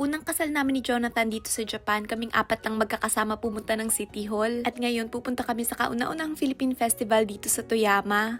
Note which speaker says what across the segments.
Speaker 1: unang kasal namin ni Jonathan dito sa Japan, kaming apat lang magkakasama pumunta ng City Hall. At ngayon, pupunta kami sa kauna-unahang Philippine Festival dito sa Toyama.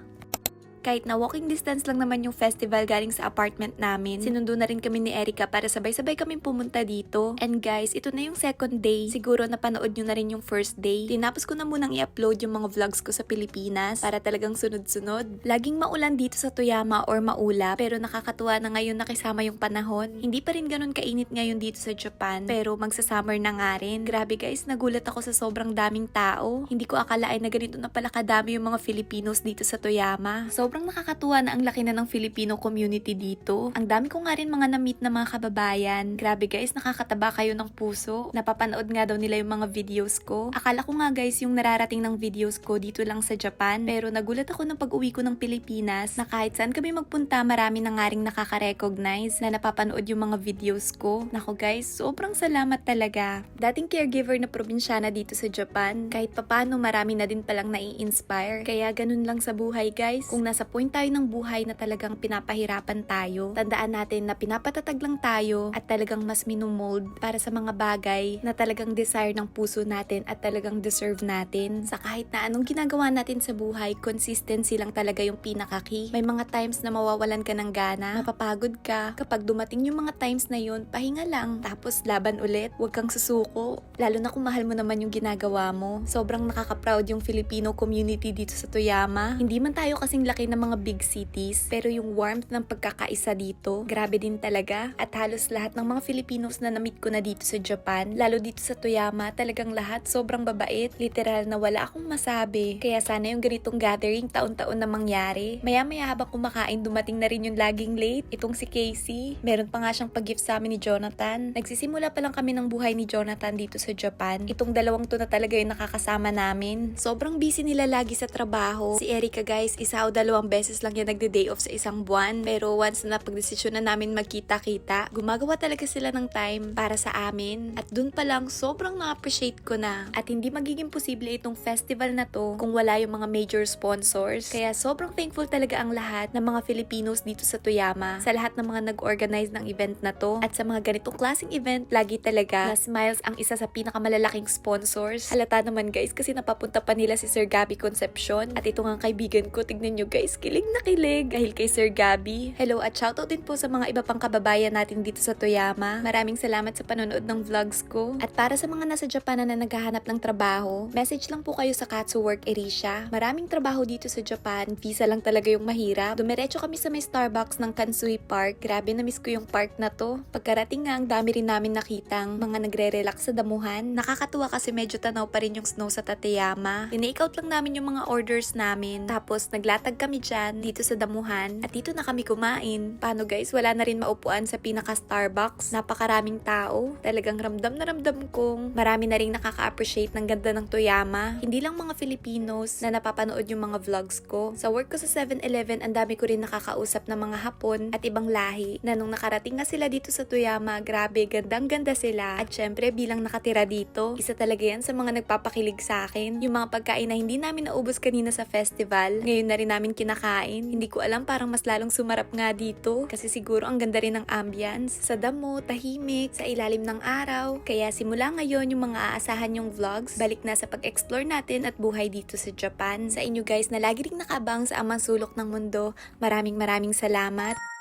Speaker 1: Kahit na walking distance lang naman yung festival galing sa apartment namin, sinundo na rin kami ni Erica para sabay-sabay kaming pumunta dito. And guys, ito na yung second day. Siguro napanood nyo na rin yung first day. Tinapos ko na munang i-upload yung mga vlogs ko sa Pilipinas para talagang sunod-sunod. Laging maulan dito sa Toyama or maulap, pero nakakatuwa na ngayon nakisama yung panahon. Hindi pa rin ganun kainit ngayon dito sa Japan, pero magsa-summer na nga rin. Grabe guys, nagulat ako sa sobrang daming tao. Hindi ko akalain na ganito na pala kadami yung mga Filipinos dito sa Toyama. Sobrang nakakatuwa na ang laki na ng Filipino community dito. Ang dami ko nga rin mga na-meet na mga kababayan. Grabe guys, nakakataba kayo ng puso. Napapanood nga daw nila yung mga videos ko. Akala ko nga guys yung nararating ng videos ko dito lang sa Japan. Pero nagulat ako ng pag-uwi ko ng Pilipinas na kahit saan kami magpunta, marami na nga rin nakaka-recognize na napapanood yung mga videos ko. Nako guys, sobrang salamat talaga. Dating caregiver na probinsyana dito sa Japan, kahit papano marami na din palang nai-inspire. Kaya ganun lang sa buhay guys. Kung nasa point tayo ng buhay na talagang pinapahirapan tayo, tandaan natin na pinapatatag lang tayo at talagang mas minumold para sa mga bagay na talagang desire ng puso natin at talagang deserve natin. Sa kahit na anong ginagawa natin sa buhay, consistency lang talaga yung pinaka-key. May mga times na mawawalan ka ng gana, mapapagod ka. Kapag dumating yung mga times na yun, pahinga lang. Tapos laban ulit, huwag kang susuko. Lalo na kung mahal mo naman yung ginagawa mo. Sobrang nakaka-proud yung Filipino community dito sa Toyama. Hindi man tayo kasing laki ng mga big cities, pero yung warmth ng pagkakaisa dito, grabe din talaga. At halos lahat ng mga Filipinos na na-meet ko na dito sa Japan, lalo dito sa Toyama, talagang lahat sobrang babait. Literal na wala akong masabi. Kaya sana yung ganitong gathering taon-taon na mangyari. Maya-maya habang kumakain, dumating na rin yung laging late. Itong si Casey, meron pa nga siyang pag-gift sa amin ni Jonathan. Nagsisimula pa lang kami ng buhay ni Jonathan dito sa Japan. Itong dalawang to na talaga yung nakakasama namin. Sobrang busy nila lagi sa trabaho. Si Erica guys, isa o dalawang beses lang yan nagde-day off sa isang buwan. Pero once na napagdesisyon na namin magkita-kita, gumagawa talaga sila ng time para sa amin. At dun pa lang, sobrang na-appreciate ko na. At hindi magiging posible itong festival na to kung wala yung mga major sponsors. Kaya sobrang thankful talaga ang lahat ng mga Filipinos dito sa Toyama. Sa lahat ng mga nag-organize ng event na to. At sa mga ganitong klaseng event, lagi talaga na Smiles ang isa sa pinakamalalaking sponsors. Halata naman guys kasi napapunta pa nila si Sir Gabby Concepcion. At ito nga kaibigan ko, tignan nyo guys, kilig na kilig dahil kay Sir Gabby. Hello at shoutout din po sa mga iba pang kababayan natin dito sa Toyama. Maraming salamat sa panonood ng vlogs ko. At para sa mga nasa Japan na naghahanap ng trabaho, message lang po kayo sa Katsu Work Erisha. Maraming trabaho dito sa Japan. Visa lang talaga yung mahirap. Dumiretso kami sa may Starbucks ng Kansui Park. Grabe, na-miss ko yung park na to. Pagkarating nga, ang dami rin namin nakitang mga nagre-relax sa damuhan. Nakakatuwa kasi medyo tanaw pa rin yung snow sa Tateyama. Ina-out lang namin yung mga orders namin. Tapos naglatag kami dyan dito sa damuhan at dito na kami kumain. Paano guys, wala na rin maupuan sa pinaka Starbucks. Napakaraming tao. Talagang ramdam na ramdam kong marami na rin nakaka-appreciate ng ganda ng Toyama. Hindi lang mga Filipinos na napapanood yung mga vlogs ko. Sa work ko sa 7-Eleven, ang dami ko rin nakakausap ng mga Hapon at ibang lahi na nung nakarating nga sila dito sa Toyama, grabe, gandang-ganda sila. At syempre, bilang nakatira dito, isa talaga yan sa mga nagpapakilig sa akin. Yung mga pagkain na hindi namin naubos kanina sa festival, ngayon na rin namin kinakain. Hindi ko alam, parang mas lalong sumarap nga dito kasi siguro ang ganda rin ng ambience. Sa damo, tahimik, sa ilalim ng araw. Kaya simula ngayon yung mga aasahan yung vlogs, balik na sa pag-explore natin at buhay dito sa Japan. Sa inyo guys na lagi ring nakabang sa amang sulok ng mundo, maraming salamat.